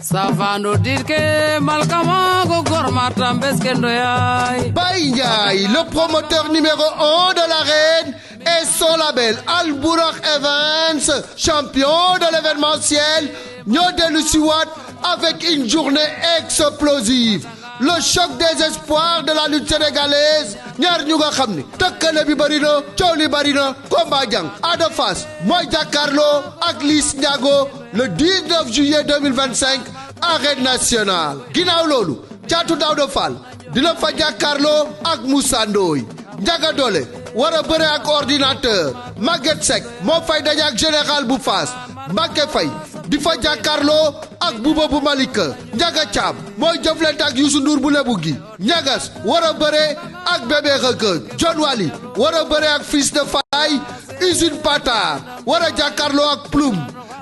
Safano dirke malkama go gormata mbeskendo yai. Baïngaï, le promoteur numéro 1 de l'arène et son label Al Bourakh Events, champion de l'événementiel, Nyodelu Siwat avec une journée explosive. Le choc des espoirs de la lutte sénégalaise. Ñaar ñu nga xam ni tëkkale bi bari na coow li bari na combat jàng Ada Fass mooy jàkkaarloo ak Liss Ndiago le 19 juillet 2025 arène nationale. ginnaaw loolu Caatu Daouda Fall dina fa jàkkaarloo ak Moussa Ndoye. Ndiaga Dolé war a bëre ak ordinateur. Maguette Seck moo fay daje ak général bu Fass. Mbacké Faye di fa jàkkaarloo ak Bouba bu Malika. Ndiaga Thiam mooy jëflante ak Youssou Ndour bu Lebu gi. Ñagas war a bëre ak Bébé Reug. John Wally war a bëre ak Fils de Faye. Usine Patar war a jàkkaarloo ak Ploum.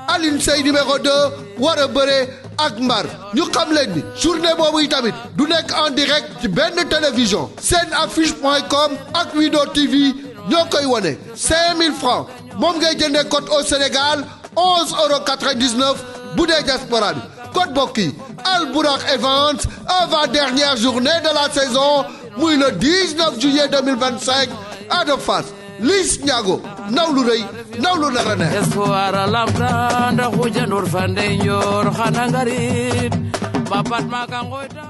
Aline Sey numéro 2 war a bëre ak Mbar. ñu xam leen ni journée boobu yi tamit du nekk en direct ci benn télévision. Senaffiche.com ak Wido TV ñoo koy wone 5000 francs moom ngay jëndee code au Sénégal 11,99 € bu dee diaspora bi. code bokk yi Al Bourakh Events avant-dernière journée de la saison muy le 19 juillet 2025 Ada Fass Liss Ndiago naw lu rëy naw lu nar a neex. Espoir lamta ndax xujandur fande njoor xana ngarit bapat maka ngoyta.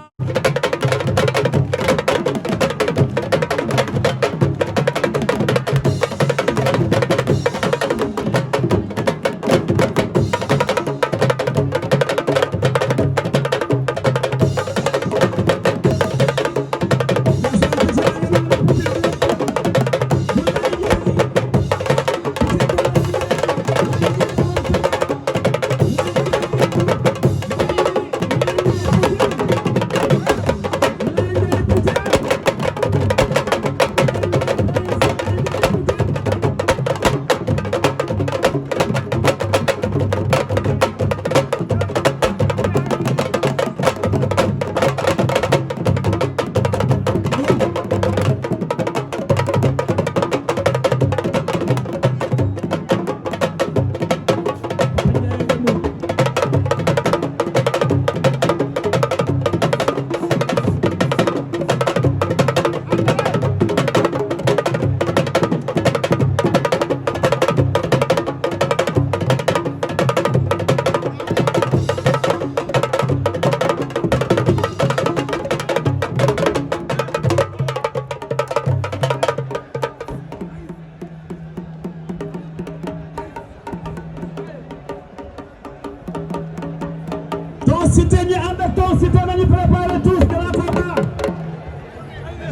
Cité ñi ànd ak Ton Cité nañu préparé tous grand combat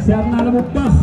seet naa la bu baax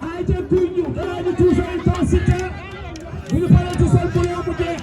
ay ca kuy ñu danaa ñu tuusa intensité bu ñu paree ci sol bu mu jeex